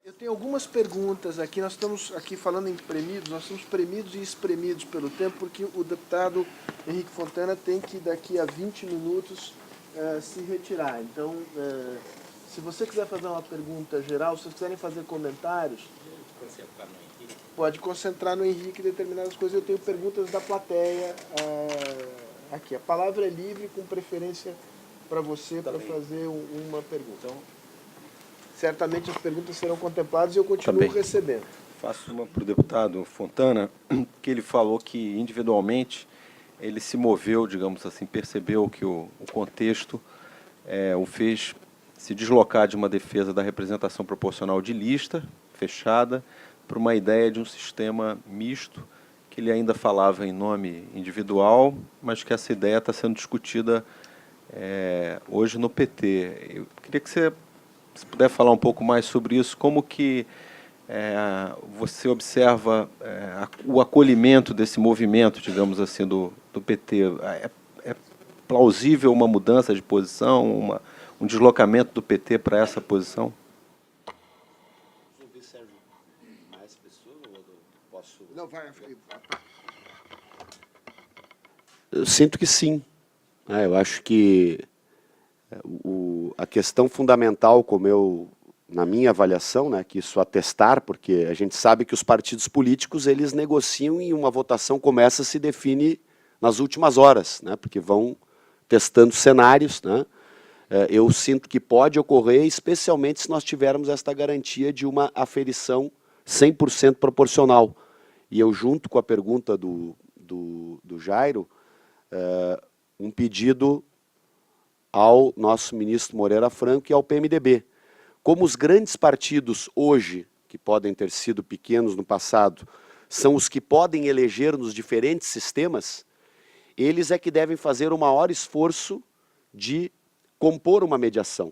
Eu tenho algumas perguntas aqui. Nós estamos aqui falando em premidos, nós estamos premidos e espremidos pelo tempo, porque o deputado Henrique Fontana tem que, daqui a 20 minutos, se retirar. Então, se você quiser fazer uma pergunta geral, se vocês quiserem fazer comentários, pode concentrar no Henrique determinadas coisas. Eu tenho perguntas da plateia aqui. A palavra é livre, com preferência para você, para fazer uma pergunta. Então, certamente as perguntas serão contempladas e eu continuo recebendo. Faço uma para o deputado Fontana, que ele falou que individualmente ele se moveu, digamos assim, percebeu que o contexto o fez se deslocar de uma defesa da representação proporcional de lista fechada para uma ideia de um sistema misto, que ele ainda falava em nome individual, mas que essa ideia está sendo discutida hoje no PT. Eu queria que você, se puder falar um pouco mais sobre isso, como que você observa o acolhimento desse movimento, digamos assim, do PT. É plausível uma mudança de posição, um deslocamento do PT para essa posição? Mais pessoas ou posso... Não, vai. Eu sinto que sim. Eu acho que a questão fundamental, na minha avaliação, que isso atestar, porque a gente sabe que os partidos políticos eles negociam e uma votação começa se define nas últimas horas, porque vão testando cenários. Eu sinto que pode ocorrer, especialmente se nós tivermos esta garantia de uma aferição 100% proporcional. E eu, junto com a pergunta do Jairo, um pedido ao nosso ministro Moreira Franco e ao PMDB. Como os grandes partidos hoje, que podem ter sido pequenos no passado, são os que podem eleger nos diferentes sistemas, eles é que devem fazer o maior esforço de compor uma mediação.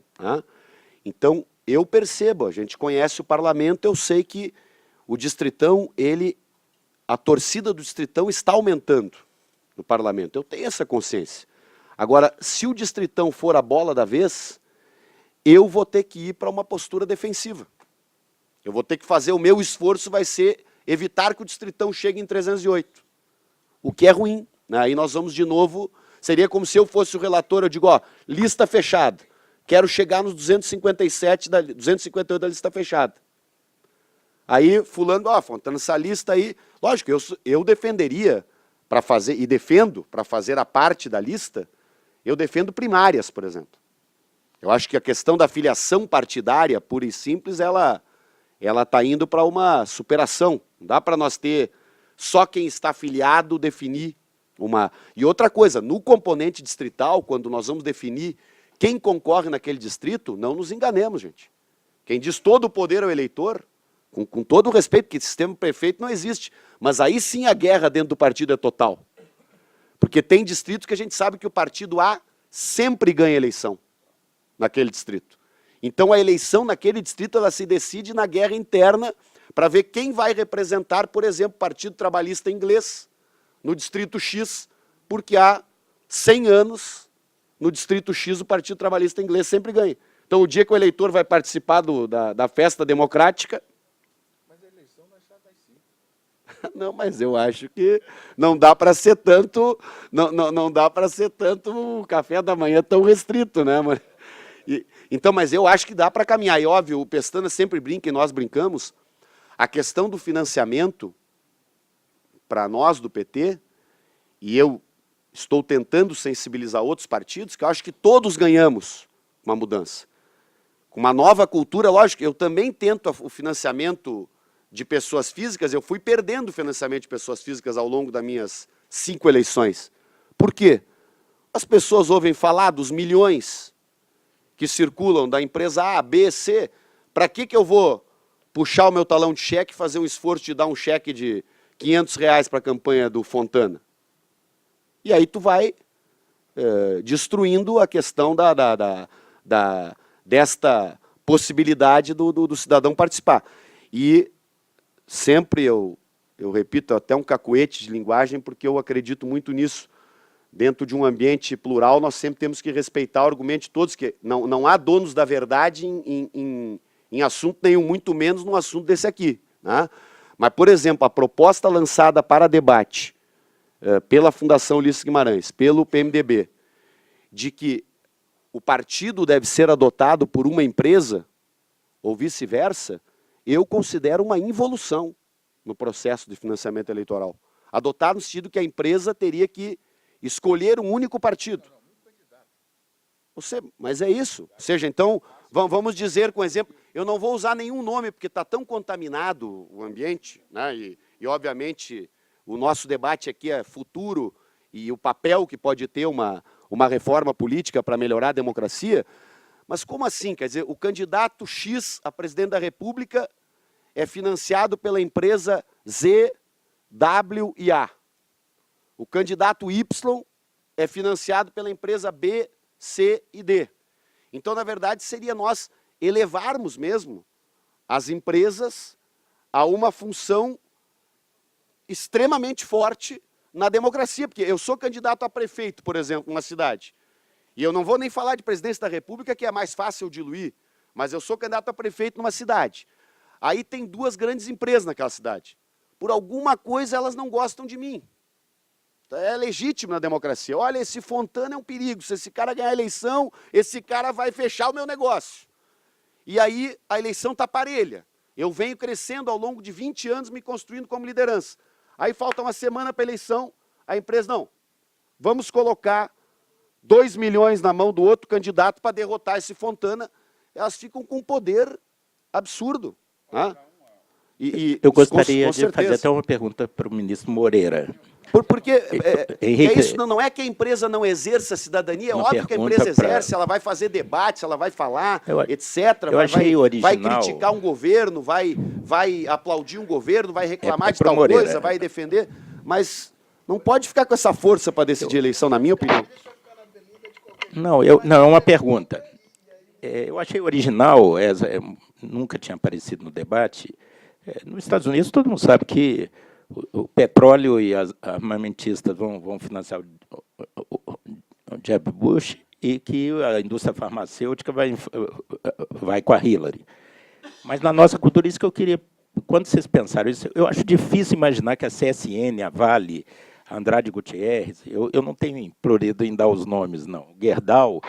Então, eu percebo, a gente conhece o parlamento, eu sei que o Distritão, a torcida do Distritão está aumentando no parlamento, eu tenho essa consciência. Agora, se o Distritão for a bola da vez, eu vou ter que ir para uma postura defensiva. Eu vou ter que fazer, o meu esforço vai ser evitar que o Distritão chegue em 308, o que é ruim. Aí nós vamos de novo, seria como se eu fosse o relator, eu digo, lista fechada, quero chegar nos 258 da lista fechada. Aí fulano, Fontana, essa lista aí, lógico, eu defenderia para fazer, e defendo para fazer a parte da lista, eu defendo primárias, por exemplo. Eu acho que a questão da filiação partidária, pura e simples, ela está indo para uma superação. Não dá para nós ter só quem está afiliado definir uma... E outra coisa, no componente distrital, quando nós vamos definir quem concorre naquele distrito, não nos enganemos, gente. Quem diz todo o poder ao eleitor, com todo o respeito, porque sistema prefeito não existe, mas aí sim a guerra dentro do partido é total. Porque tem distritos que a gente sabe que o partido A sempre ganha eleição naquele distrito. Então a eleição naquele distrito ela se decide na guerra interna para ver quem vai representar, por exemplo, o Partido Trabalhista Inglês no distrito X, porque há 100 anos no distrito X o Partido Trabalhista Inglês sempre ganha. Então o dia que o eleitor vai participar da festa democrática... Mas a eleição vai estar das 5. Não, mas eu acho que não dá para ser tanto, não dá para ser tanto o café da manhã tão restrito, né, mano? Então, mas eu acho que dá para caminhar. E óbvio, o Pestana sempre brinca e nós brincamos, a questão do financiamento, para nós do PT, e eu estou tentando sensibilizar outros partidos, que eu acho que todos ganhamos uma mudança. Com uma nova cultura, lógico, eu também tento o financiamento de pessoas físicas, eu fui perdendo o financiamento de pessoas físicas ao longo das minhas 5 eleições. Por quê? As pessoas ouvem falar dos milhões que circulam da empresa A, B, C, para que eu vou puxar o meu talão de cheque e fazer um esforço de dar um cheque de R$500 para a campanha do Fontana? E aí tu vai destruindo a questão desta possibilidade do cidadão participar. E sempre eu repito, até um cacuete de linguagem, porque eu acredito muito nisso. Dentro de um ambiente plural, nós sempre temos que respeitar o argumento de todos, que não há donos da verdade em em assunto nenhum, muito menos num assunto desse aqui, né? Mas, por exemplo, a proposta lançada para debate pela Fundação Ulisses Guimarães, pelo PMDB, de que o partido deve ser adotado por uma empresa, ou vice-versa, eu considero uma involução no processo de financiamento eleitoral. Adotar no sentido que a empresa teria que escolher um único partido. Mas é isso. Ou seja, então, vamos dizer com exemplo, eu não vou usar nenhum nome, porque está tão contaminado o ambiente, né? E, obviamente, o nosso debate aqui é futuro e o papel que pode ter uma reforma política para melhorar a democracia. Mas como assim? Quer dizer, o candidato X a presidente da República é financiado pela empresa Z, W e A. O candidato Y é financiado pela empresa B, C e D. Então, na verdade, seria nós elevarmos mesmo as empresas a uma função extremamente forte na democracia, porque eu sou candidato a prefeito, por exemplo, numa cidade, e eu não vou nem falar de presidência da República, que é mais fácil diluir, mas eu sou candidato a prefeito numa cidade. Aí tem duas grandes empresas naquela cidade. Por alguma coisa elas não gostam de mim. É legítimo na democracia. Olha, esse Fontana é um perigo. Se esse cara ganhar a eleição, esse cara vai fechar o meu negócio. E aí a eleição está parelha. Eu venho crescendo ao longo de 20 anos, me construindo como liderança. Aí falta uma semana para a eleição, a empresa, não, vamos colocar 2 milhões na mão do outro candidato para derrotar esse Fontana. Elas ficam com um poder absurdo. Né? Eu gostaria de fazer até uma pergunta para o ministro Moreira. Porque Henrique, isso não é que a empresa não exerça a cidadania, é óbvio que a empresa exerce, ela vai fazer debates, ela vai falar, etc. Vai criticar um governo, vai aplaudir um governo, vai reclamar de tal coisa, vai defender, mas não pode ficar com essa força para decidir a eleição, na minha opinião. Não, é uma pergunta. Eu achei original, nunca tinha aparecido no debate. Nos Estados Unidos, todo mundo sabe que o petróleo e as armamentistas vão financiar o Jeb Bush e que a indústria farmacêutica vai com a Hillary. Mas na nossa cultura, isso que eu queria... Quando vocês pensaram isso, eu acho difícil imaginar que a CSN, a Vale, a Andrade Gutierrez, eu não tenho prurido em dar os nomes, não, o Gerdau,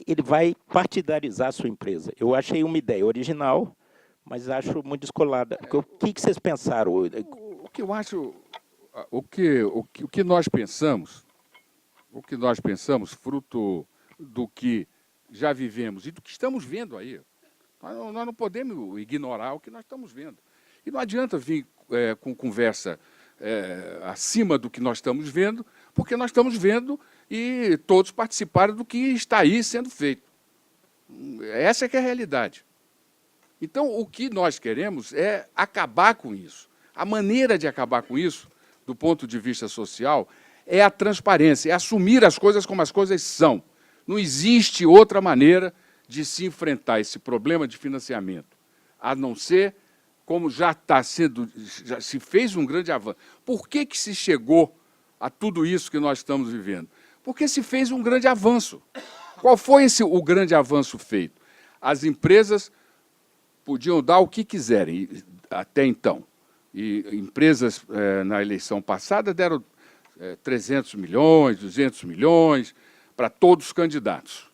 ele vai partidarizar a sua empresa. Eu achei uma ideia original, mas acho muito descolada. O que vocês pensaram? O que eu acho, o que nós pensamos, fruto do que já vivemos e do que estamos vendo aí. Nós não podemos ignorar o que nós estamos vendo. E não adianta vir com conversa acima do que nós estamos vendo, porque nós estamos vendo e todos participaram do que está aí sendo feito. Essa é que é a realidade. Então, o que nós queremos é acabar com isso. A maneira de acabar com isso, do ponto de vista social, é a transparência, é assumir as coisas como as coisas são. Não existe outra maneira de se enfrentar esse problema de financiamento, a não ser como já se fez um grande avanço. Por que se chegou a tudo isso que nós estamos vivendo? Porque se fez um grande avanço. Qual foi o grande avanço feito? As empresas podiam dar o que quiserem até então. E empresas, na eleição passada, deram 300 milhões, 200 milhões para todos os candidatos.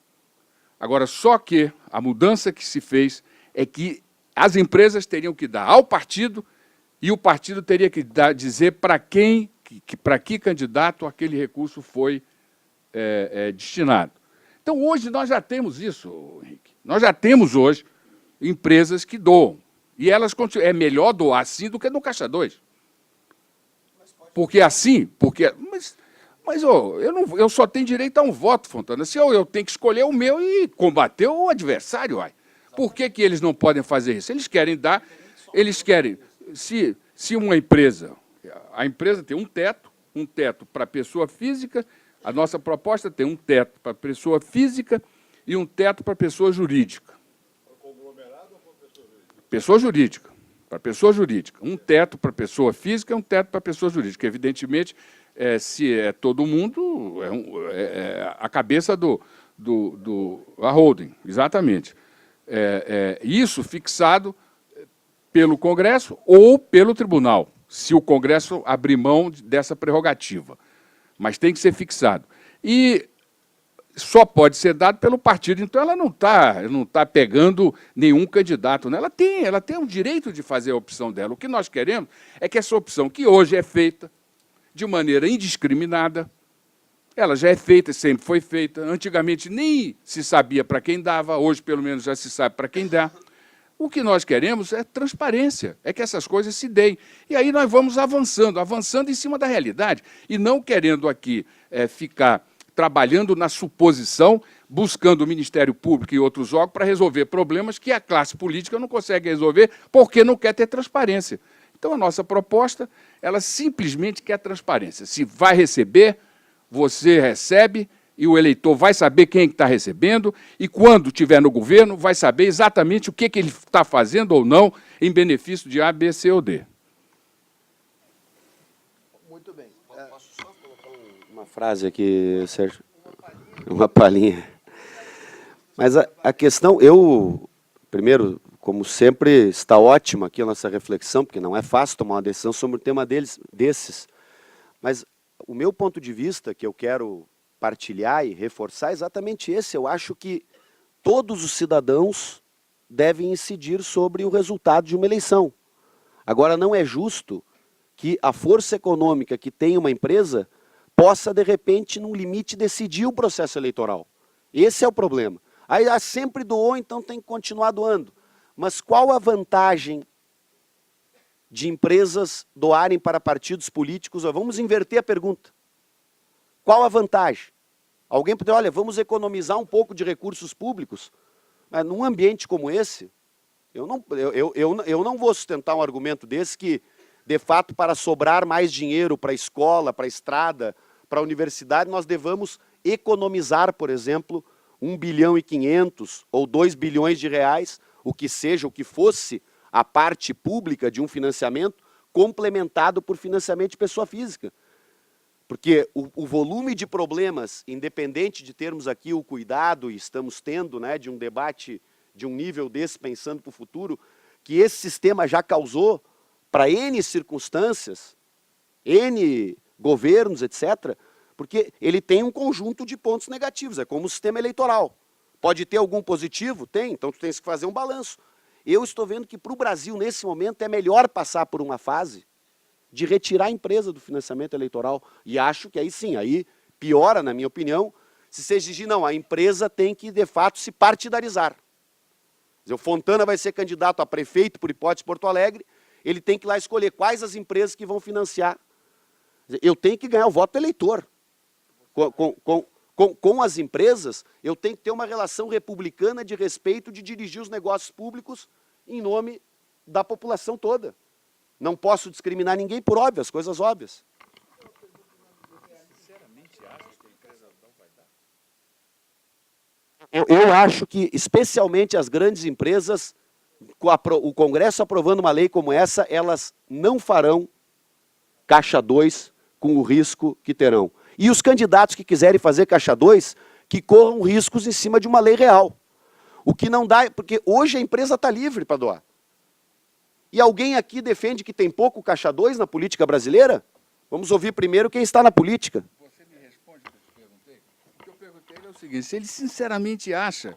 Agora, só que a mudança que se fez é que as empresas teriam que dar ao partido e o partido teria que dizer para que candidato aquele recurso foi destinado. Então, hoje, nós já temos isso, Henrique. Nós já temos, hoje, empresas que doam. E elas é melhor doar assim do que no Caixa 2. Porque assim, mas eu só tenho direito a um voto, Fontana. Se eu tenho que escolher o meu e combater o adversário, uai. Por que eles não podem fazer isso? Eles querem dar, eles querem, se uma empresa, a empresa tem um teto para pessoa física, a nossa proposta tem um teto para pessoa física e um teto para pessoa jurídica. Pessoa jurídica, para pessoa jurídica. Um teto para pessoa física e um teto para pessoa jurídica. Evidentemente, se é todo mundo, a cabeça a holding, exatamente. isso fixado pelo Congresso ou pelo Tribunal, se o Congresso abrir mão dessa prerrogativa. Mas tem que ser fixado. E só pode ser dado pelo partido. Então, ela não tá pegando nenhum candidato, né? Ela tem o direito de fazer a opção dela. O que nós queremos é que essa opção, que hoje é feita de maneira indiscriminada, ela já é feita, sempre foi feita. Antigamente nem se sabia para quem dava, hoje, pelo menos, já se sabe para quem dá. O que nós queremos é transparência, é que essas coisas se deem. E aí nós vamos avançando em cima da realidade, e não querendo aqui ficar trabalhando na suposição, buscando o Ministério Público e outros órgãos para resolver problemas que a classe política não consegue resolver porque não quer ter transparência. Então, a nossa proposta, ela simplesmente quer transparência. Se vai receber, você recebe, e o eleitor vai saber quem está recebendo, e quando estiver no governo, vai saber exatamente o que ele está fazendo ou não em benefício de A, B, C ou D. Muito bem. Posso só colocar uma frase aqui, Sérgio? Uma palhinha. Mas a questão, primeiro, como sempre, está ótima aqui a nossa reflexão, porque não é fácil tomar uma decisão sobre um tema desses. Mas o meu ponto de vista, que eu quero partilhar e reforçar, é exatamente esse. Eu acho que todos os cidadãos devem incidir sobre o resultado de uma eleição. Agora, não é justo que a força econômica que tem uma empresa possa, de repente, num limite, decidir o processo eleitoral. Esse é o problema. Aí sempre doou, então tem que continuar doando. Mas qual a vantagem de empresas doarem para partidos políticos? Vamos inverter a pergunta. Qual a vantagem? Alguém pode dizer, olha, vamos economizar um pouco de recursos públicos, mas num ambiente como esse, eu não vou sustentar um argumento desse que, de fato, para sobrar mais dinheiro para a escola, para a estrada, para a universidade, nós devamos economizar, por exemplo, 1 bilhão e 500 ou 2 bilhões de reais, o que seja, o que fosse a parte pública de um financiamento complementado por financiamento de pessoa física. Porque o volume de problemas, independente de termos aqui o cuidado, e estamos tendo, né, de um debate de um nível desse, pensando para o futuro, que esse sistema já causou para N circunstâncias, N governos, etc., porque ele tem um conjunto de pontos negativos, é como o sistema eleitoral. Pode ter algum positivo? Tem, então tu tens que fazer um balanço. Eu estou vendo que para o Brasil, nesse momento, é melhor passar por uma fase de retirar a empresa do financiamento eleitoral. E acho que aí sim, aí piora, na minha opinião, se você exigir, não, a empresa tem que, de fato, se partidarizar. Quer dizer, o Fontana vai ser candidato a prefeito, por hipótese, de Porto Alegre, ele tem que ir lá escolher quais as empresas que vão financiar. Quer dizer, eu tenho que ganhar o voto do eleitor. Com as empresas, eu tenho que ter uma relação republicana de respeito de dirigir os negócios públicos em nome da população toda. Não posso discriminar ninguém por óbvias, coisas óbvias. Eu acho que, especialmente as grandes empresas, o Congresso aprovando uma lei como essa, elas não farão caixa 2 com o risco que terão. E os candidatos que quiserem fazer caixa 2, que corram riscos em cima de uma lei real. O que não dá, porque hoje a empresa está livre para doar. E alguém aqui defende que tem pouco caixa 2 na política brasileira? Vamos ouvir primeiro quem está na política. Você me responde o que eu te perguntei? O que eu perguntei é o seguinte, se ele sinceramente acha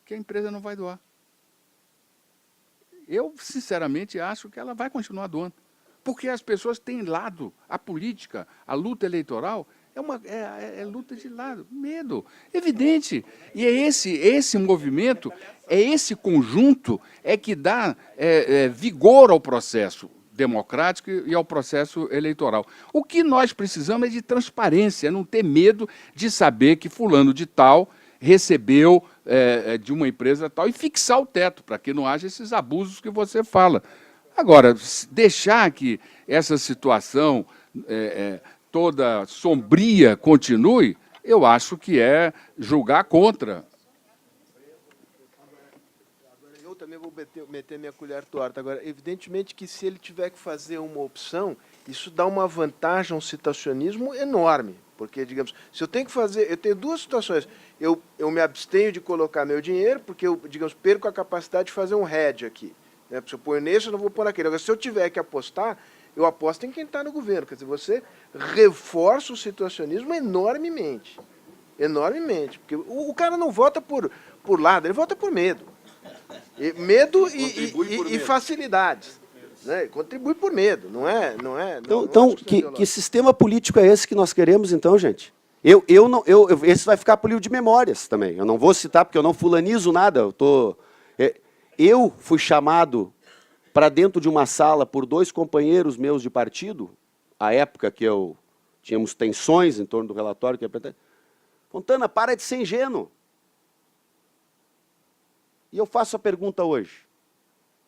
que a empresa não vai doar. Eu, sinceramente, acho que ela vai continuar doando. Porque as pessoas têm lado, a política, a luta eleitoral, é luta de lado, medo, evidente. E é esse movimento, é esse conjunto que dá vigor ao processo democrático e ao processo eleitoral. O que nós precisamos é de transparência, não ter medo de saber que fulano de tal recebeu de uma empresa tal e fixar o teto, para que não haja esses abusos que você fala. Agora, deixar que essa situação toda sombria continue, eu acho que é julgar contra. Agora, eu também vou meter minha colher torta. Agora, evidentemente que se ele tiver que fazer uma opção, isso dá uma vantagem a um citacionismo enorme. Porque, digamos, se eu tenho que fazer... Eu tenho duas situações. Eu me abstenho de colocar meu dinheiro, porque eu, digamos, perco a capacidade de fazer um hedge aqui. Né? Se eu ponho nesse, eu não vou pôr naquele. Agora, se eu tiver que apostar, eu aposto em quem está no governo. Quer dizer, você reforça o situacionismo enormemente. Enormemente. Porque o cara não vota por lado, ele vota por medo. Medo e facilidades. Né? Contribui por medo, não é? Então, que sistema político é esse que nós queremos, então, gente? Esse vai ficar para o livro de memórias também. Eu não vou citar, porque eu não fulanizo nada. Eu fui chamado para dentro de uma sala por 2 companheiros meus de partido, à época que tínhamos tensões em torno do relatório que ia... Fontana, para de ser ingênuo. E eu faço a pergunta hoje.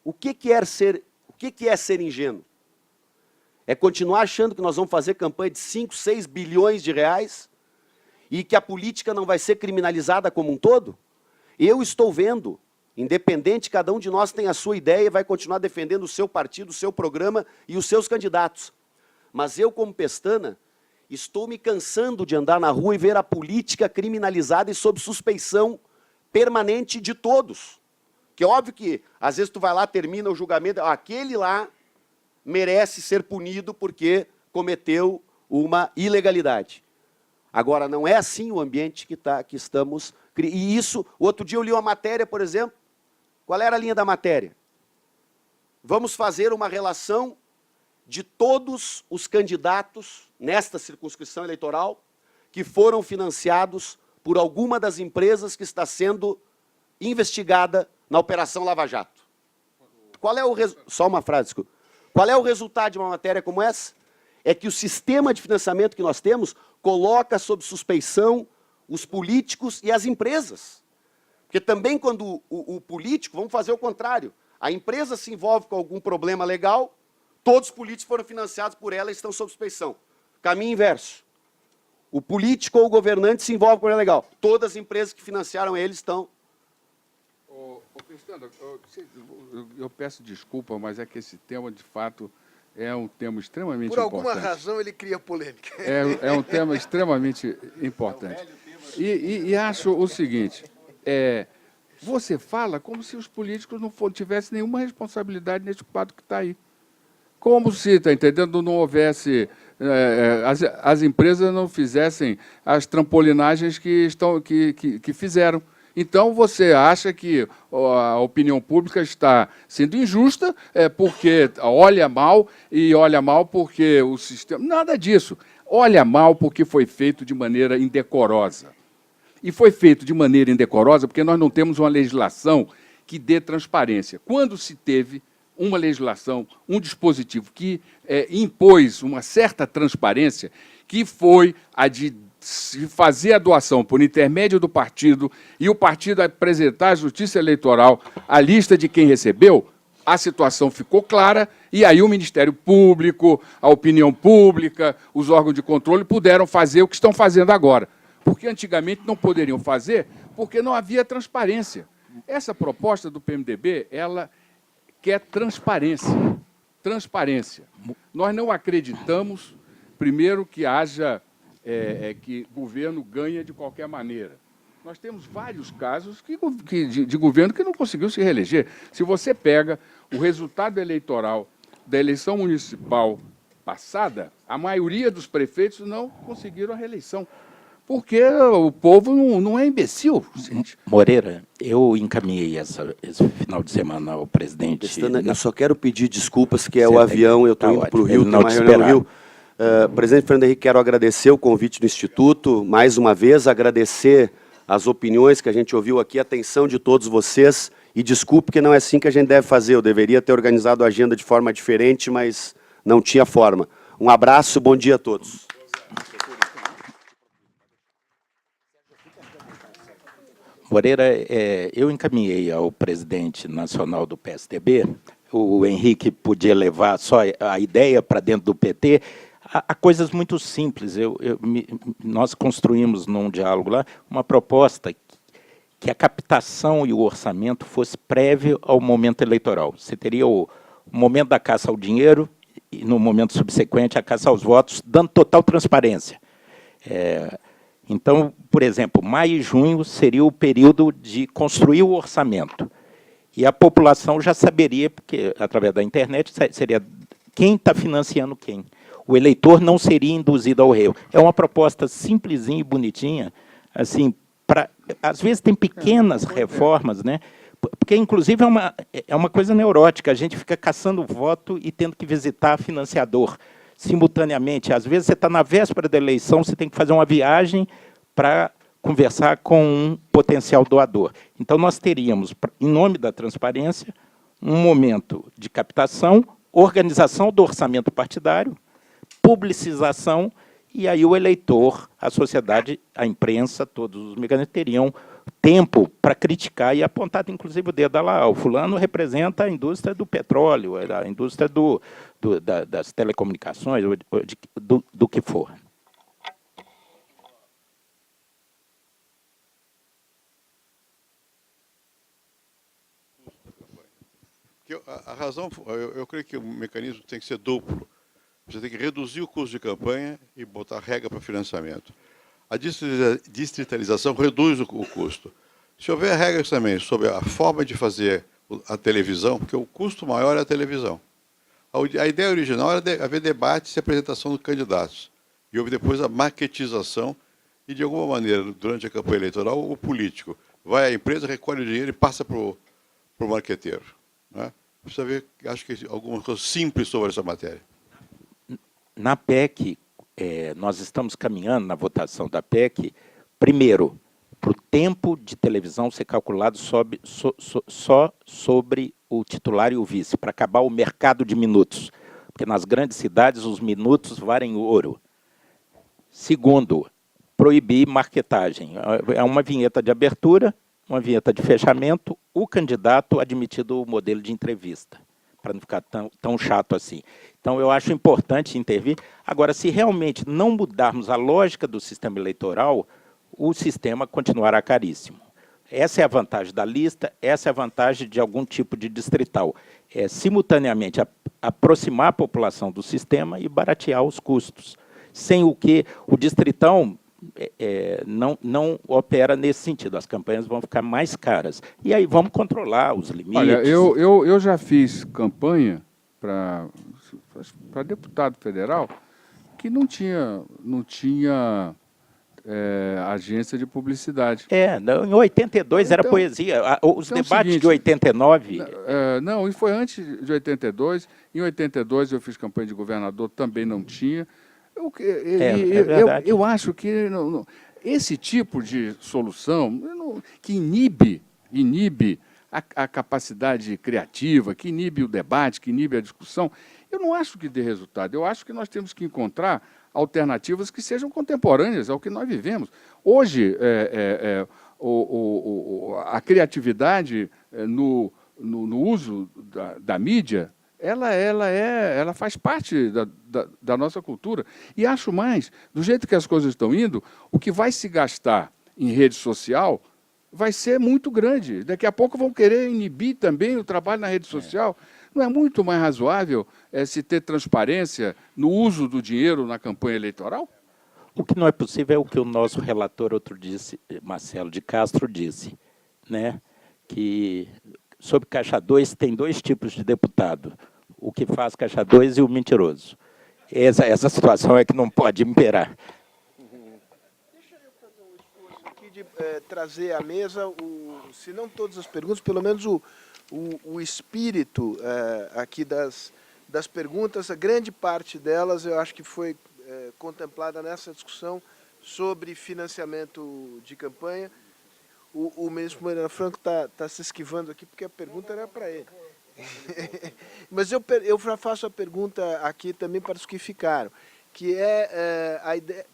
O que é ser ingênuo? É continuar achando que nós vamos fazer campanha de 5, 6 bilhões de reais e que a política não vai ser criminalizada como um todo? Eu estou vendo, independente, cada um de nós tem a sua ideia e vai continuar defendendo o seu partido, o seu programa e os seus candidatos. Mas eu, como Pestana, estou me cansando de andar na rua e ver a política criminalizada e sob suspeição permanente de todos. Que é óbvio que, às vezes, tu vai lá, termina o julgamento, aquele lá merece ser punido porque cometeu uma ilegalidade. Agora, não é assim o ambiente que estamos... E isso, outro dia eu li uma matéria, por exemplo, qual era a linha da matéria? Vamos fazer uma relação de todos os candidatos nesta circunscrição eleitoral que foram financiados por alguma das empresas que está sendo investigada na Operação Lava Jato. Qual é o Só uma frase, desculpa. Qual é o resultado de uma matéria como essa? É que o sistema de financiamento que nós temos coloca sob suspeição os políticos e as empresas. Porque também quando o político, vamos fazer o contrário, a empresa se envolve com algum problema legal, todos os políticos foram financiados por ela e estão sob suspeição. Caminho inverso. O político ou o governante se envolve com problema legal. Todas as empresas que financiaram ele estão... Pestana, eu peço desculpa, mas é que esse tema, de fato, é um tema extremamente importante. Por alguma razão, ele cria polêmica. É um tema extremamente importante. E acho o seguinte, você fala como se os políticos não tivessem nenhuma responsabilidade nesse quadro que está aí. Como se, está entendendo, não houvesse... as empresas não fizessem as trampolinagens que fizeram. Então, você acha que a opinião pública está sendo injusta porque olha mal porque o sistema... Nada disso. Olha mal porque foi feito de maneira indecorosa. E foi feito de maneira indecorosa porque nós não temos uma legislação que dê transparência. Quando se teve uma legislação, um dispositivo que impôs uma certa transparência, que foi a de fazer a doação por intermédio do partido e o partido apresentar à Justiça Eleitoral a lista de quem recebeu, a situação ficou clara e aí o Ministério Público, a opinião pública, os órgãos de controle puderam fazer o que estão fazendo agora. Porque antigamente não poderiam fazer porque não havia transparência. Essa proposta do PMDB, ela quer transparência. Transparência. Nós não acreditamos, primeiro, que haja... que governo ganha de qualquer maneira. Nós temos vários casos de governo que não conseguiu se reeleger. Se você pega o resultado eleitoral da eleição municipal passada, a maioria dos prefeitos não conseguiram a reeleição. Porque o povo não é imbecil, gente. Moreira, eu encaminhei esse final de semana ao presidente... Pestana, eu só quero pedir desculpas, que é o avião, eu estou indo para o Rio, tem uma reunião no Rio. Presidente Fernando Henrique, quero agradecer o convite do Instituto, mais uma vez, agradecer as opiniões que a gente ouviu aqui, a atenção de todos vocês, e desculpe que não é assim que a gente deve fazer, eu deveria ter organizado a agenda de forma diferente, mas não tinha forma. Um abraço, bom dia a todos. Moreira, eu encaminhei ao presidente nacional do PSDB, o Henrique podia levar só a ideia para dentro do PT, há coisas muito simples. Nós construímos num diálogo lá uma proposta que a captação e o orçamento fosse prévio ao momento eleitoral. Você teria o momento da caça ao dinheiro e, no momento subsequente, a caça aos votos, dando total transparência. Então, por exemplo, maio e junho seria o período de construir o orçamento. E a população já saberia, porque através da internet, seria quem está financiando quem. O eleitor não seria induzido ao erro. É uma proposta simplesinha e bonitinha, assim, às vezes tem pequenas reformas, né? Porque, inclusive, é uma coisa neurótica, a gente fica caçando voto e tendo que visitar financiador simultaneamente. Às vezes, você está na véspera da eleição, você tem que fazer uma viagem para conversar com um potencial doador. Então, nós teríamos, em nome da transparência, um momento de captação, organização do orçamento partidário, publicização, e aí o eleitor, a sociedade, a imprensa, todos os mecanismos teriam tempo para criticar e apontar, inclusive, o dedo lá. O fulano representa a indústria do petróleo, a indústria das telecomunicações, do que for. A razão, eu creio que o mecanismo tem que ser duplo. Você tem que reduzir o custo de campanha e botar regra para financiamento. A distritalização reduz o custo. Se houver regras também sobre a forma de fazer a televisão, porque o custo maior é a televisão. A ideia original era haver debates e apresentação dos candidatos. E houve depois a maquetização e, de alguma maneira, durante a campanha eleitoral, o político vai à empresa, recolhe o dinheiro e passa para o marqueteiro. Né? Precisa ver, acho que alguma coisa simples sobre essa matéria. Na PEC, nós estamos caminhando na votação da PEC, primeiro, para o tempo de televisão ser calculado só sobre o titular e o vice, para acabar o mercado de minutos, porque nas grandes cidades os minutos valem ouro. Segundo, proibir marketagem. É uma vinheta de abertura, uma vinheta de fechamento, o candidato admitido o modelo de entrevista, para não ficar tão chato assim. Então, eu acho importante intervir. Agora, se realmente não mudarmos a lógica do sistema eleitoral, o sistema continuará caríssimo. Essa é a vantagem da lista, essa é a vantagem de algum tipo de distrital. Simultaneamente, aproximar a população do sistema e baratear os custos. Sem o que o distritão não opera nesse sentido. As campanhas vão ficar mais caras. E aí vamos controlar os limites. Olha, eu já fiz campanha para deputado federal que não tinha agência de publicidade. Em 82 era poesia. Os debates de 89... Não, e foi antes de 82. Em 82 eu fiz campanha de governador, também não tinha. Eu acho que esse tipo de solução que inibe a capacidade criativa, que inibe o debate, que inibe a discussão, eu não acho que dê resultado. Eu acho que nós temos que encontrar alternativas que sejam contemporâneas ao que nós vivemos. Hoje, a criatividade no uso da mídia, ela faz parte da nossa cultura. E acho mais, do jeito que as coisas estão indo, o que vai se gastar em rede social vai ser muito grande. Daqui a pouco vão querer inibir também o trabalho na rede social. Não é muito mais razoável se ter transparência no uso do dinheiro na campanha eleitoral? O que não é possível é o que o nosso relator outro disse, Marcelo de Castro, disse, né? Que sobre Caixa 2 tem dois tipos de deputado, o que faz Caixa 2 e o mentiroso. Essa situação é que não pode imperar. Deixa eu fazer um esforço aqui de trazer à mesa, se não todas as perguntas, pelo menos o espírito aqui das perguntas. A grande parte delas eu acho que foi contemplada nessa discussão sobre financiamento de campanha. O ministro Moreira Franco está se esquivando aqui porque a pergunta era para ele. Mas eu já faço a pergunta aqui também para os que ficaram, que é a ideia,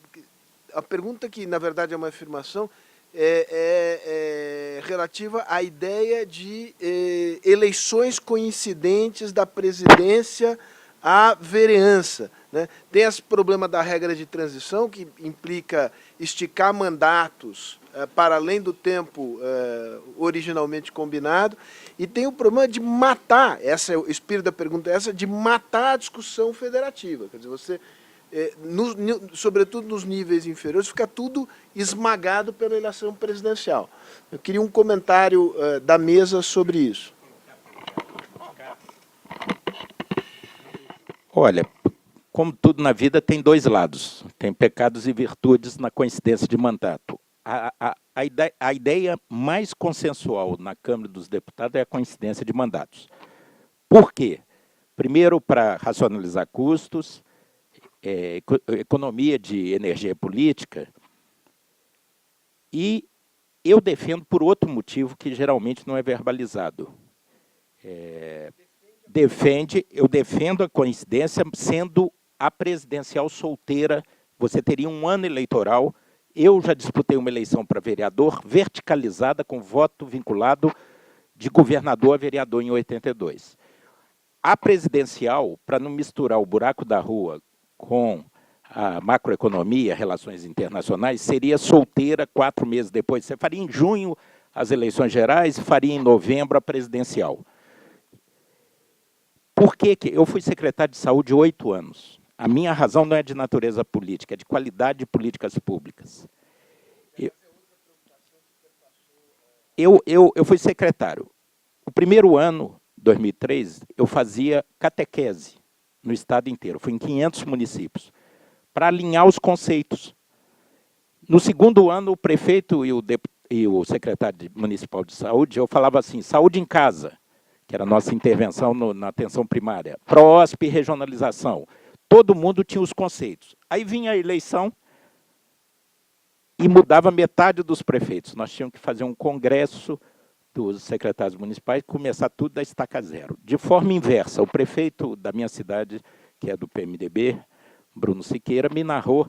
a pergunta que na verdade é uma afirmação, relativa à ideia de eleições coincidentes da presidência à vereança, né? Tem esse problema da regra de transição, que implica esticar mandatos para além do tempo originalmente combinado, e tem o problema de matar, o espírito da pergunta é essa, de matar a discussão federativa. Quer dizer, você sobretudo nos níveis inferiores, fica tudo esmagado pela eleição presidencial. Eu queria um comentário da mesa sobre isso. Olha, como tudo na vida, tem dois lados. Tem pecados e virtudes na coincidência de mandato. A ideia mais consensual na Câmara dos Deputados é a coincidência de mandatos. Por quê? Primeiro, para racionalizar custos, economia de energia política, e eu defendo por outro motivo que geralmente não é verbalizado. Eu defendo a coincidência sendo a presidencial solteira. Você teria um ano eleitoral. Eu já disputei uma eleição para vereador verticalizada com voto vinculado de governador a vereador em 82. A presidencial, para não misturar o buraco da rua com a macroeconomia, relações internacionais, seria solteira 4 meses depois. Você faria em junho as eleições gerais e faria em novembro a presidencial. Por que eu fui secretário de saúde 8 anos? A minha razão não é de natureza política, é de qualidade de políticas públicas. Eu fui secretário. O primeiro ano, 2003, eu fazia catequese no estado inteiro. Fui em 500 municípios, para alinhar os conceitos. No segundo ano, o prefeito e o secretário municipal de saúde, eu falava assim, saúde em casa, que era a nossa intervenção na atenção primária, PROSP e regionalização. Todo mundo tinha os conceitos. Aí vinha a eleição e mudava metade dos prefeitos. Nós tínhamos que fazer um congresso dos secretários municipais e começar tudo da estaca zero. De forma inversa, o prefeito da minha cidade, que é do PMDB, Bruno Siqueira, me narrou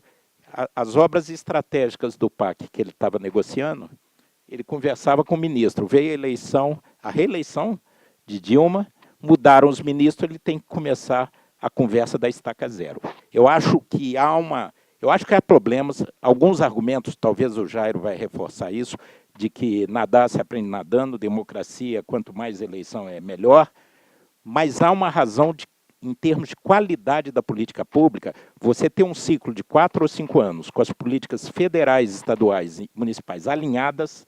as obras estratégicas do PAC que ele estava negociando. Ele conversava com o ministro. Veio a reeleição de Dilma, mudaram os ministros, ele tem que começar a conversa da estaca zero. Eu acho que há problemas, alguns argumentos, talvez o Jairo vai reforçar isso, de que nadar se aprende nadando, democracia, quanto mais eleição é melhor, mas há uma razão, em termos de qualidade da política pública, você ter um ciclo de 4 ou 5 anos, com as políticas federais, estaduais e municipais alinhadas,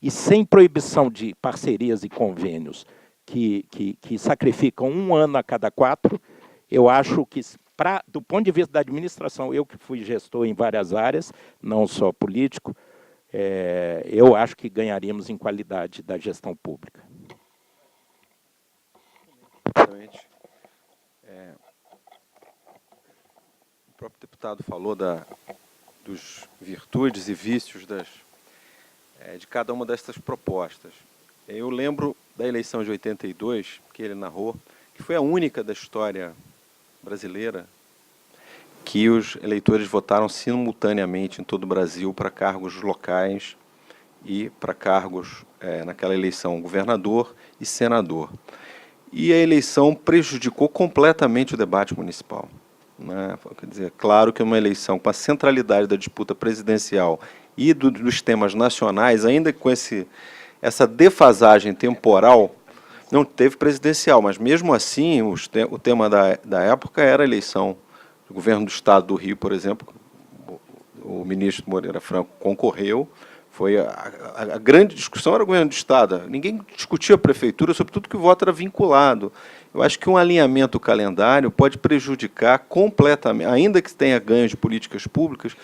e sem proibição de parcerias e convênios que sacrificam 1 ano a cada 4, eu acho que, do ponto de vista da administração, eu que fui gestor em várias áreas, não só político, eu acho que ganharíamos em qualidade da gestão pública. Exatamente. O próprio deputado falou dos virtudes e vícios de cada uma dessas propostas. Eu lembro da eleição de 82, que ele narrou, que foi a única da história brasileira que os eleitores votaram simultaneamente em todo o Brasil para cargos locais e para cargos, naquela eleição, governador e senador. E a eleição prejudicou completamente o debate municipal, né? Quer dizer, claro que uma eleição com a centralidade da disputa presidencial e dos temas nacionais, ainda com essa defasagem temporal, não teve presidencial, mas mesmo assim o tema da época era a eleição do governo do estado do Rio, por exemplo. O ministro Moreira Franco concorreu, a grande discussão era o governo do estado, ninguém discutia a prefeitura, sobretudo que o voto era vinculado. Eu acho que um alinhamento calendário pode prejudicar completamente, ainda que tenha ganhos de políticas públicas,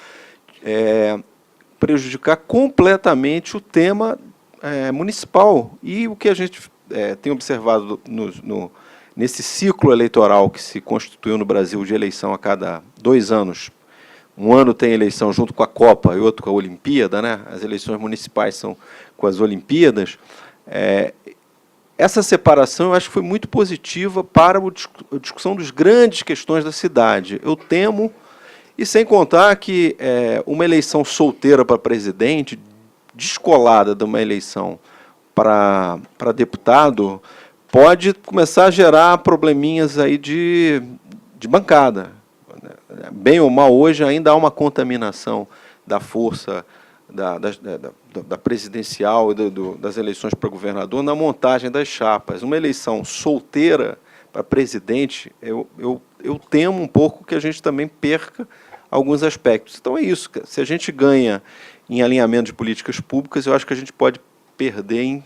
prejudicar completamente o tema municipal. E o que a gente tem observado nesse ciclo eleitoral que se constituiu no Brasil de eleição a cada 2 anos, um ano tem eleição junto com a Copa e outro com a Olimpíada, né? As eleições municipais são com as Olimpíadas. Essa separação eu acho que foi muito positiva para a discussão das grandes questões da cidade. Eu temo, e sem contar que uma eleição solteira para presidente, descolada de uma eleição para deputado, pode começar a gerar probleminhas aí de bancada. Bem ou mal, hoje ainda há uma contaminação da força da presidencial e das eleições para governador na montagem das chapas. Uma eleição solteira para presidente, eu eu temo um pouco que a gente também perca alguns aspectos. Então é isso. Se a gente ganha em alinhamento de políticas públicas, eu acho que a gente pode perder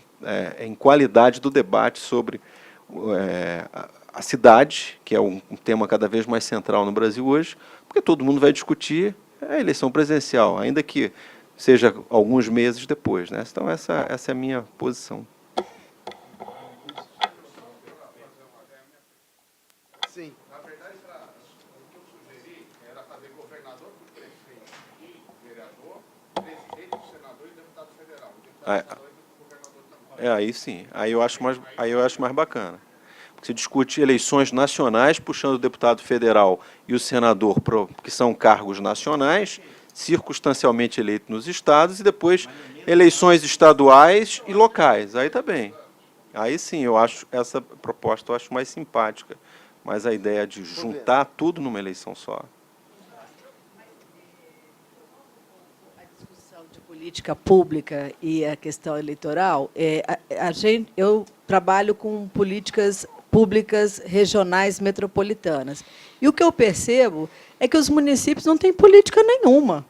em qualidade do debate sobre a cidade, que é um tema cada vez mais central no Brasil hoje, porque todo mundo vai discutir a eleição presidencial, ainda que seja alguns meses depois, né? Então essa é a minha posição. Sim. Na verdade, o que eu sugeri era fazer governador por prefeito e vereador, presidente, senador e deputado federal. Governador também. Aí sim, aí eu acho mais bacana. Porque se discute eleições nacionais, puxando o deputado federal e o senador, que são cargos nacionais, circunstancialmente eleitos nos estados, e depois eleições estaduais e locais. Aí está bem. Aí sim, eu acho essa proposta eu acho mais simpática. Mas a ideia de juntar tudo numa eleição só. A discussão de política pública e a questão eleitoral, eu trabalho com políticas públicas regionais metropolitanas. E o que eu percebo é que os municípios não têm política nenhuma.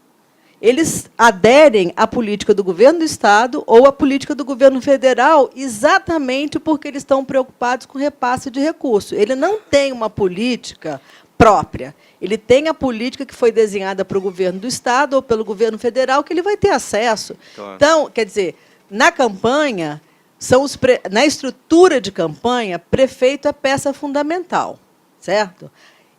Eles aderem à política do governo do Estado ou à política do governo federal exatamente porque eles estão preocupados com repasse de recursos. Ele não tem uma política própria. Ele tem a política que foi desenhada para o governo do Estado ou pelo governo federal, que ele vai ter acesso. Claro. Então, quer dizer, na campanha, na estrutura de campanha, prefeito é peça fundamental, certo?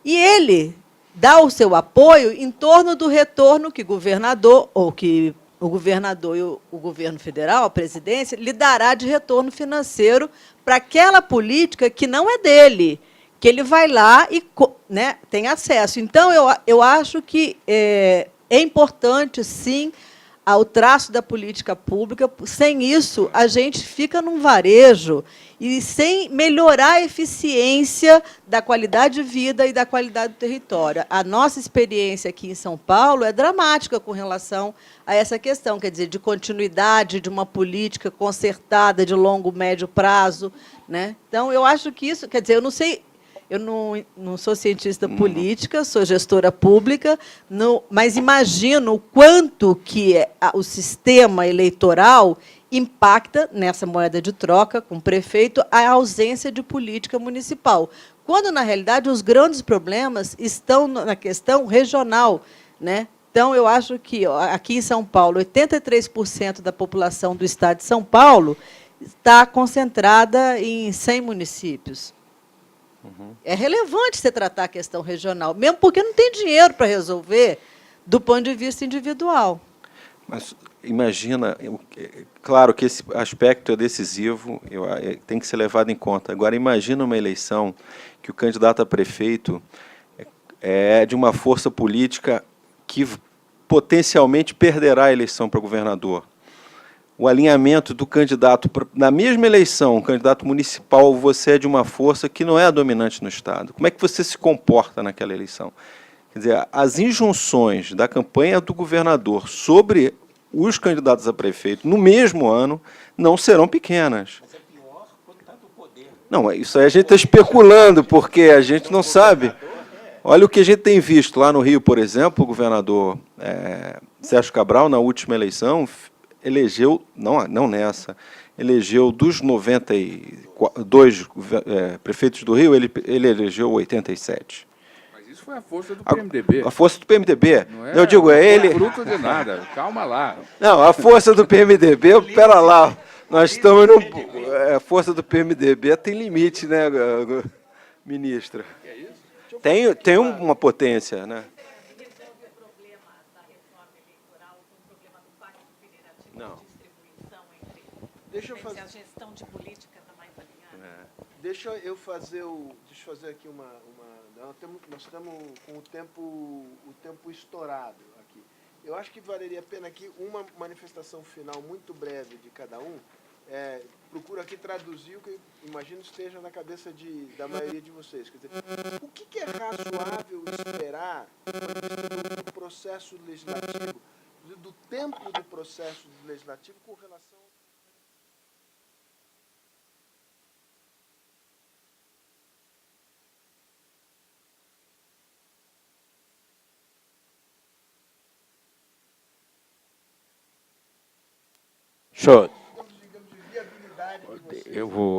E ele dá o seu apoio em torno do retorno que governador, ou que o governador e o governo federal, a presidência, lhe dará de retorno financeiro para aquela política que não é dele, que ele vai lá e, né, tem acesso. Então, eu acho que é importante, sim, ao traço da política pública. Sem isso, a gente fica num varejo e sem melhorar a eficiência da qualidade de vida e da qualidade do território. A nossa experiência aqui em São Paulo é dramática com relação a essa questão, quer dizer, de continuidade de uma política concertada de longo, médio prazo, né? Então, eu acho que isso, quer dizer, eu não sei. Eu não sou cientista política, sou gestora pública, mas imagino o quanto que o sistema eleitoral impacta nessa moeda de troca com o prefeito a ausência de política municipal, quando, na realidade, os grandes problemas estão na questão regional, né? Então, eu acho que aqui em São Paulo, 83% da população do estado de São Paulo está concentrada em 100 municípios. É relevante você tratar a questão regional, mesmo porque não tem dinheiro para resolver do ponto de vista individual. Mas imagina, claro que esse aspecto é decisivo, tem que ser levado em conta. Agora, imagina uma eleição que o candidato a prefeito é de uma força política que potencialmente perderá a eleição para governador. O alinhamento do candidato, na mesma eleição, um candidato municipal, você é de uma força que não é a dominante no Estado. Como é que você se comporta naquela eleição? Quer dizer, as injunções da campanha do governador sobre os candidatos a prefeito no mesmo ano não serão pequenas. Mas é pior quando está do poder. Não, isso aí a gente está especulando, porque a gente não sabe. Olha o que a gente tem visto lá no Rio, por exemplo, o governador Sérgio Cabral, na última eleição, elegeu, não nessa, elegeu dos 92 prefeitos do Rio, ele elegeu 87. Mas isso foi a força do PMDB. A força do PMDB. Não é, eu digo, ele... Não é fruto de nada, calma lá. Não, a força do PMDB, pera lá, nós estamos no... A força do PMDB tem limite, né, ministra? Tem uma potência, né? Deixa eu fazer. A gestão de política está mais alinhada. Deixa eu fazer aqui uma nós estamos com o tempo estourado aqui. Eu acho que valeria a pena aqui uma manifestação final muito breve de cada um. Procuro aqui traduzir o que eu imagino esteja na cabeça da maioria de vocês. Quer dizer, o que é razoável esperar do processo legislativo, do tempo do processo legislativo com relação Show.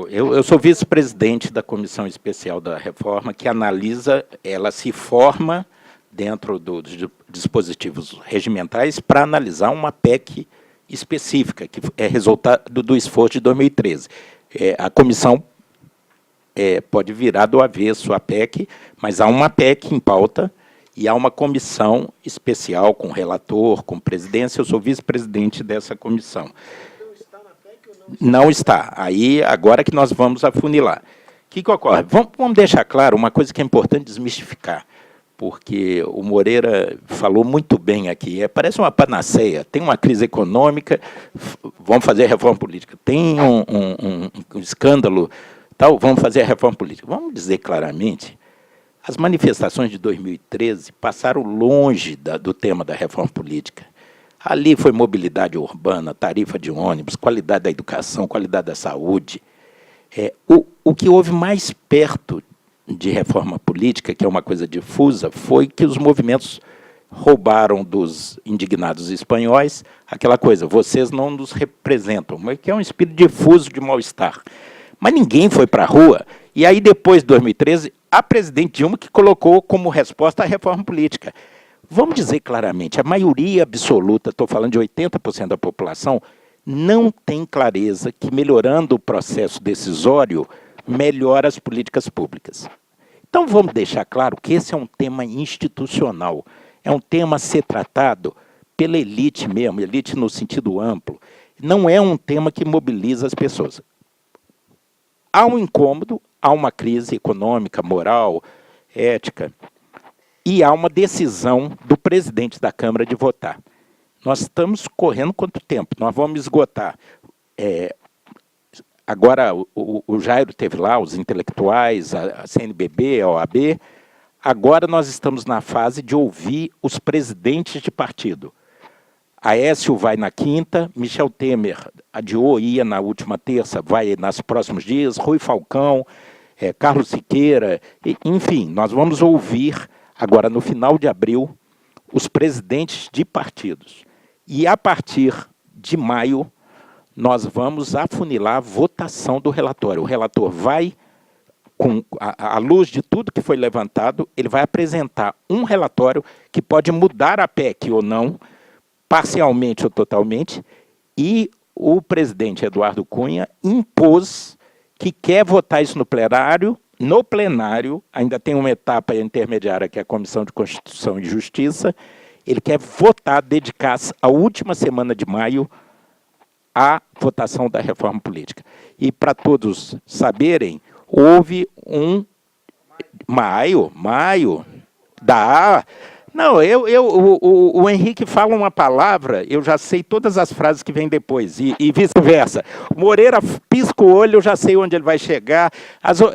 Eu sou vice-presidente da Comissão Especial da Reforma, que analisa, ela se forma dentro dos dispositivos regimentais para analisar uma PEC específica, que é resultado do esforço de 2013. A comissão pode virar do avesso a PEC, mas há uma PEC em pauta e há uma comissão especial com relator, com presidência. Eu sou vice-presidente dessa comissão. Não está. Aí, agora que nós vamos afunilar. O que ocorre? Vamos deixar claro uma coisa que é importante desmistificar, porque o Moreira falou muito bem aqui. Parece uma panaceia. Tem uma crise econômica, vamos fazer reforma política. Tem um escândalo, tal, vamos fazer a reforma política. Vamos dizer claramente, as manifestações de 2013 passaram longe do tema da reforma política. Ali foi mobilidade urbana, tarifa de ônibus, qualidade da educação, qualidade da saúde. O que houve mais perto de reforma política, que é uma coisa difusa, foi que os movimentos roubaram dos indignados espanhóis aquela coisa, vocês não nos representam, mas que é um espírito difuso de mal-estar. Mas ninguém foi para a rua. E aí, depois de 2013, a presidente Dilma que colocou como resposta a reforma política. Vamos dizer claramente, a maioria absoluta, estou falando de 80% da população, não tem clareza que, melhorando o processo decisório, melhora as políticas públicas. Então, vamos deixar claro que esse é um tema institucional, é um tema a ser tratado pela elite mesmo, elite no sentido amplo. Não é um tema que mobiliza as pessoas. Há um incômodo, há uma crise econômica, moral, ética, e há uma decisão do presidente da Câmara de votar. Nós estamos correndo quanto tempo? Nós vamos esgotar. Agora, o Jairo teve lá, os intelectuais, a CNBB, a OAB. Agora nós estamos na fase de ouvir os presidentes de partido. Aécio vai na quinta, Michel Temer adiou, ia na última terça, vai nos próximos dias, Rui Falcão, Carlos Siqueira, enfim, nós vamos ouvir agora, no final de abril, os presidentes de partidos. E, a partir de maio, nós vamos afunilar a votação do relatório. O relator vai, à luz de tudo que foi levantado, ele vai apresentar um relatório que pode mudar a PEC ou não, parcialmente ou totalmente, e o presidente Eduardo Cunha impôs que quer votar isso no plenário. No plenário, ainda tem uma etapa intermediária, que é a Comissão de Constituição e Justiça. Ele quer votar, dedicar a última semana de maio à votação da reforma política. E, para todos saberem, houve um... Maio? Não, o Henrique fala uma palavra, eu já sei todas as frases que vêm depois, e vice-versa. O Moreira pisca o olho, eu já sei onde ele vai chegar.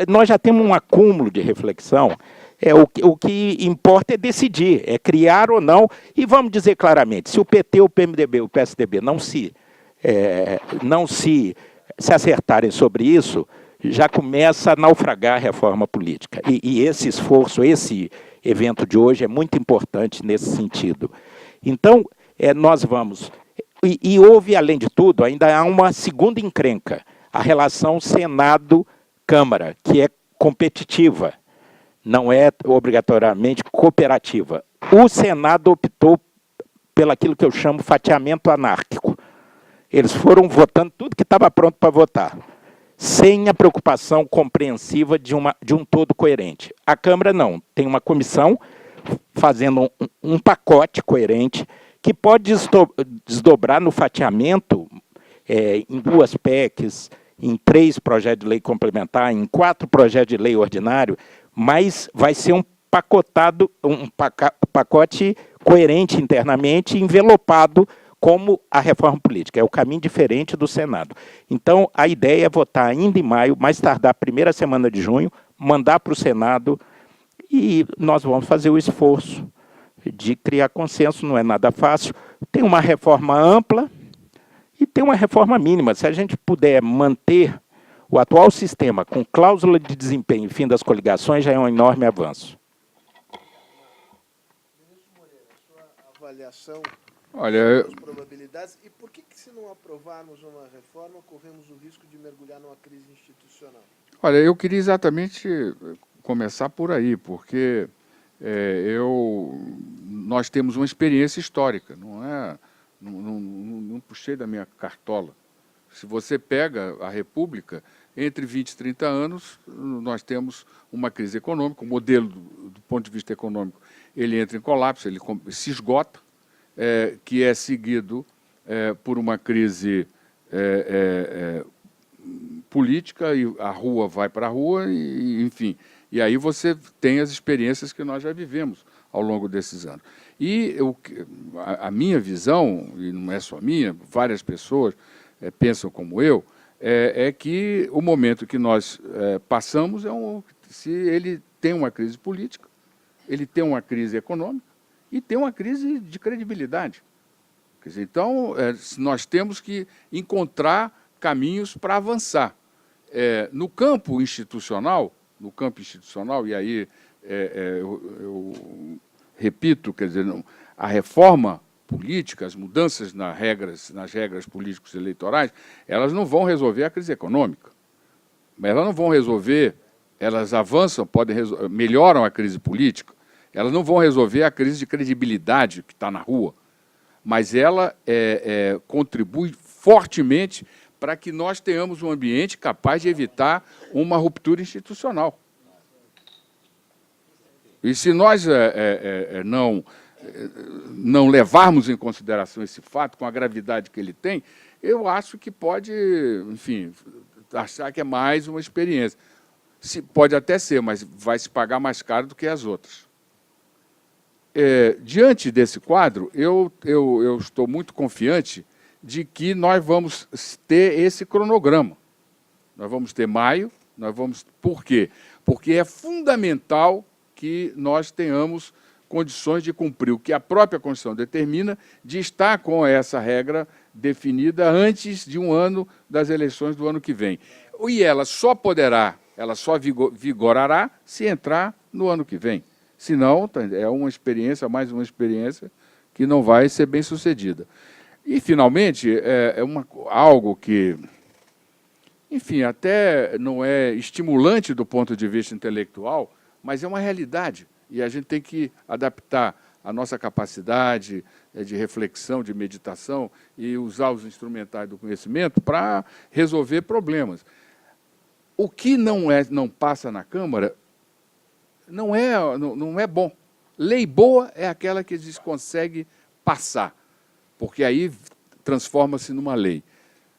Nós já temos um acúmulo de reflexão. O que importa é decidir, é criar ou não. E vamos dizer claramente, se o PT, o PMDB, o PSDB não se acertarem sobre isso, já começa a naufragar a reforma política. E esse esforço, esse evento de hoje é muito importante nesse sentido. Então, nós vamos... E houve, além de tudo, ainda há uma segunda encrenca, a relação Senado-Câmara, que é competitiva, não é obrigatoriamente cooperativa. O Senado optou pelaquilo que eu chamo fatiamento anárquico. Eles foram votando tudo que estava pronto para votar, sem a preocupação compreensiva de um todo coerente. A Câmara não, tem uma comissão fazendo um pacote coerente que pode desdobrar no fatiamento em 2 PECs, em 3 projetos de lei complementar, em 4 projetos de lei ordinário, mas vai ser um pacote coerente internamente, envelopado como a reforma política. É o caminho diferente do Senado. Então, a ideia é votar ainda em maio, mais tardar a primeira semana de junho, mandar para o Senado, e nós vamos fazer o esforço de criar consenso, não é nada fácil. Tem uma reforma ampla e tem uma reforma mínima. Se a gente puder manter o atual sistema com cláusula de desempenho e fim das coligações, já é um enorme avanço. Ministro Moreira, a sua avaliação Olha, as probabilidades, e por que se não aprovarmos uma reforma, corremos o risco de mergulhar numa crise institucional? olha, eu queria exatamente começar por aí, porque nós temos uma experiência histórica, não puxei da minha cartola. Se você pega a República, entre 20 e 30 anos, nós temos uma crise econômica, o modelo, do ponto de vista econômico, ele entra em colapso, ele se esgota, que é seguido por uma crise política, e a rua vai para a rua, e, enfim. E aí você tem as experiências que nós já vivemos ao longo desses anos. E a minha visão, e não é só minha, várias pessoas pensam como eu, é que o momento que nós passamos se ele tem uma crise política, ele tem uma crise econômica e tem uma crise de credibilidade. Quer dizer, então, nós temos que encontrar caminhos para avançar. No campo institucional, e aí eu repito, quer dizer, a reforma política, as mudanças nas regras políticos eleitorais, elas não vão resolver a crise econômica. Mas elas não vão resolver, elas avançam, melhoram a crise política, elas não vão resolver a crise de credibilidade que está na rua, mas ela contribui fortemente para que nós tenhamos um ambiente capaz de evitar uma ruptura institucional. E se nós não levarmos em consideração esse fato, com a gravidade que ele tem, eu acho que pode, enfim, achar que é mais uma experiência. Pode até ser, mas vai se pagar mais caro do que as outras. Diante desse quadro, eu estou muito confiante de que nós vamos ter esse cronograma. Nós vamos ter maio, por quê? Porque é fundamental que nós tenhamos condições de cumprir o que a própria Constituição determina, de estar com essa regra definida antes de um ano das eleições do ano que vem. E ela só vigorará se entrar no ano que vem. Senão, é uma experiência, mais uma experiência, que não vai ser bem sucedida. E, finalmente, algo que, enfim, até não é estimulante do ponto de vista intelectual, mas é uma realidade. E a gente tem que adaptar a nossa capacidade de reflexão, de meditação, e usar os instrumentais do conhecimento para resolver problemas. O que não passa na Câmara não é bom. Lei boa é aquela que eles conseguem passar, porque aí transforma-se numa lei.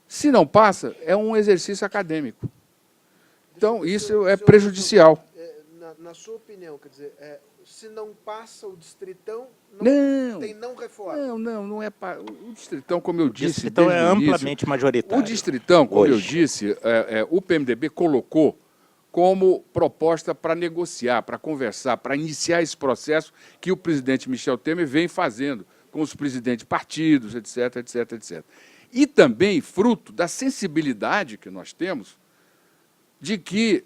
Se não passa, é um exercício acadêmico. Então, isso é prejudicial. Na sua opinião, quer dizer, se não passa o distritão, não reforma? Não é. O distritão, como eu disse, o distritão é amplamente majoritário. O distritão, como eu disse, o PMDB colocou como proposta para negociar, para conversar, para iniciar esse processo que o presidente Michel Temer vem fazendo com os presidentes de partidos, etc, etc, etc. E também fruto da sensibilidade que nós temos de que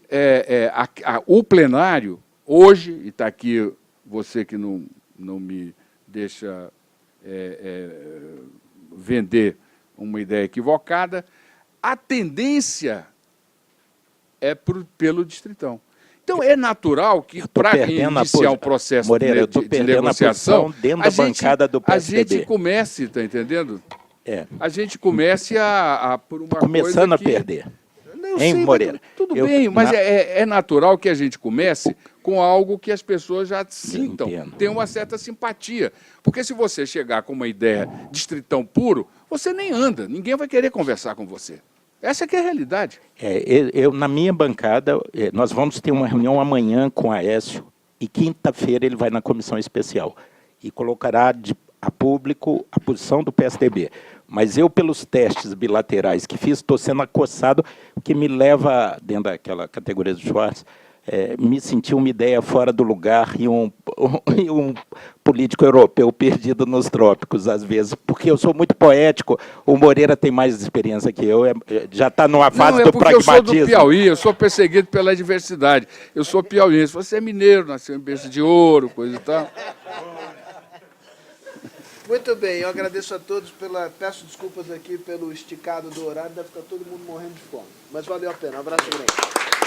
o plenário, hoje, e está aqui você que não me deixa vender uma ideia equivocada, a tendência é pelo distritão. Então, é natural que, para iniciar o processo Moreira, de negociação, dentro da bancada do PSDB. A gente comece, está entendendo? A gente comece por uma começando coisa que... a perder. Não sei, Moreira? Tudo bem, mas é natural que a gente comece com algo que as pessoas já sintam, tenham uma certa simpatia. Porque se você chegar com uma ideia distritão puro, você nem anda, ninguém vai querer conversar com você. Essa que é a realidade. Na minha bancada, nós vamos ter uma reunião amanhã com o Aécio, e quinta-feira ele vai na comissão especial e colocará a público a posição do PSDB. Mas eu, pelos testes bilaterais que fiz, estou sendo acossado, o que me leva, dentro daquela categoria do Schwartz, me sentir uma ideia fora do lugar e um político europeu perdido nos trópicos, às vezes, porque eu sou muito poético, o Moreira tem mais experiência que eu, já está numa fase do pragmatismo. Eu sou do Piauí, eu sou perseguido pela diversidade, eu sou piauiense, você é mineiro, nasceu em berço de ouro, coisa e tal. Muito bem, eu agradeço a todos peço desculpas aqui pelo esticado do horário, deve estar todo mundo morrendo de fome. Mas valeu a pena, um abraço grande.